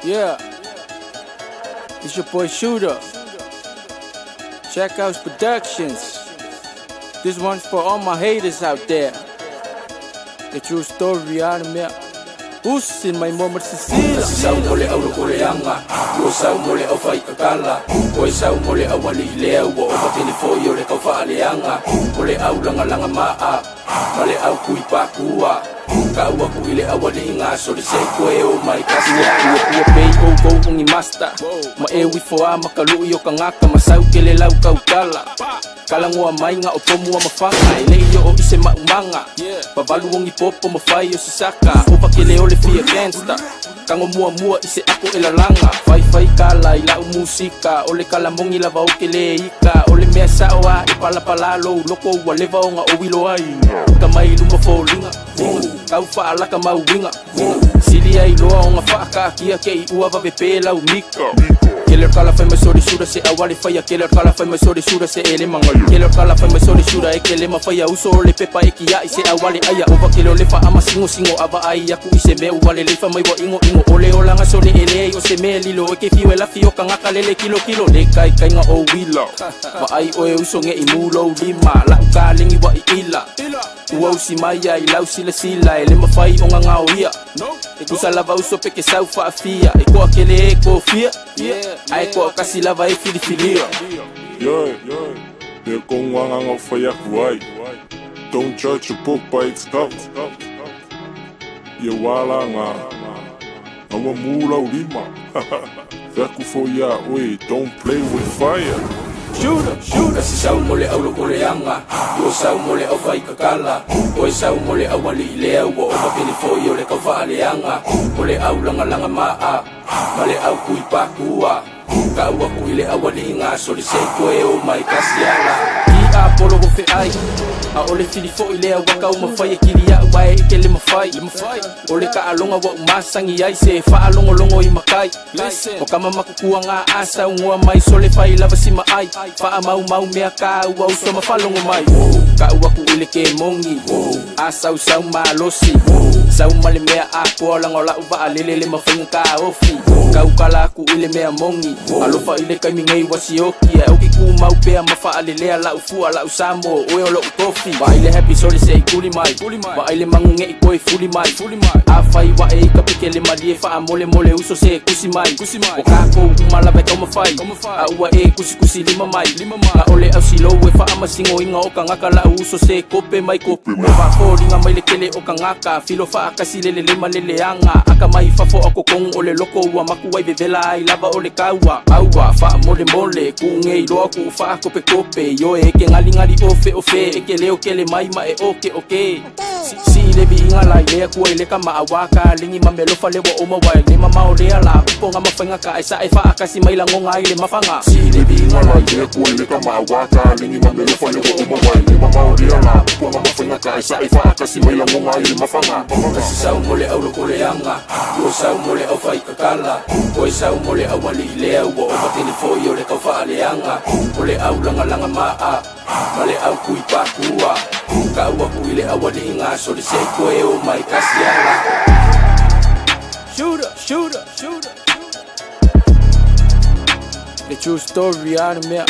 Yeah, it's your boy Shootah. Shakhouse Productions. This one's for all my haters out there. The true story out of me. Who's in my moment Cecilia? Sao mole au kore anga, o sao mole au fai kakala, o sao mole au wali leo, o matini foi o le kau faaleanga, o le au langa maa, male au kui pakua. Kau aku ile awali nga so le sei koe o mai kasia ua pei o go ungi master ma e wi foa makalu yo kangaka masau kele lau kau kala kalangoa mai nga o pomu ma fanga ile yo o ise maumanga pavalu ungi popo mafai o sisaka o pakele o le fia gangsta kango mua ise ako elalanga fai kala ila musika o le kalamongi lava o kele ika o le mea saoa i pala loko ua leva o nga o wilo ai kamai luma folinga kau fa'alaka mauinga sili ai loa o nga fa'akakia ke i ua vavepe lau mika Killer kala fai mai sori sura se awali faya Killer kala fai mai sori sura se ele mangalu Killer kala fai mai sori sura e kele mafaya uso o le pepa e kia i se awali aya Ova kilo le fa ama singo ava ai aku i se me uwale le fa mai wa ingo Ole o langa so le ele o se me lilo e ke fiwe la fio kangaka lele kilo Le kai nga o wila Wa ai o e uso nge i mulo lima La ukalingi wa i ila Ua usi maya i lau sila e le mafai o nga o ia E kusa lava uso peke sau faafia E koa kele e ko fia Ai koa kasi lava e filifilia They're going on off for your white. Don't judge a book by its cover. Wala nga. Awa mula ulima. Veku for ya way. Don't play with fire. Shootah si sao mole au kore anga, o sao mole au fai kakala, o sao mole au wali leo, o matini foi o le kau faaleanga, o le au langa maa, male au kui pakua. Kau aku ile awali nga so le sei koe o mai kasiala a polo go fe ai a ole fili fo ile waka o mafai kiria wai ke le mafai ole ka alonga wa masangi ai se fa longo I makai o kama makukua nga asa ngua mai so le fai lava sima ai fa mau mea ka wa uso mafalongo mai ka aku ile ke mongi asa usau malosi sau male mea a ko langola uva alele le mafinga ka ofi ka ukala aku ile mea mongi alofa ile kai mingai wasioki o ki ku mau pe mafa alele la ufu ala usamo o lo kofi ba ile happy so le sei kuli mai ba ile mangunge I koi fuli mai a fai wa e ka pikele mali fa mole uso se kusi mai o ka ko mala ba toma fai a wa e kusi lima mai a ole asilo we fa amasingo inga o ka ngaka la uso se kope mai ba ko ringa mai le kele o ka ngaka filo fa kasi le malele anga aka mai fa fo ako kong ole loko wa maku wai bevela ai lava ole kawa awa fa mole ku ngei lo aku fa kope yo e ke ngali ofe e ke leo kele mai ma e oke si le bi inga lai le ku ile ka ma awaka lingi mamelo fa le wa o ma wai le mama o le ala po nga mafanga ka isa e fa akasi mai la ngonga ile mafanga si le bi inga lai le ku ile ka ma awaka lingi mamelo fa le wa o ma wai le mama o le ala po nga mafanga ka isa e fa akasi mai la ngonga ile mafanga kasi sao mole au kore anga o sao mole au fai kakala o sao mole au wali leo o matini foi o le kau faaleanga o le au langa maa male au kui pakua kau aku ile awali nga so le sei koe o mai kasiala Shootah The true story out of me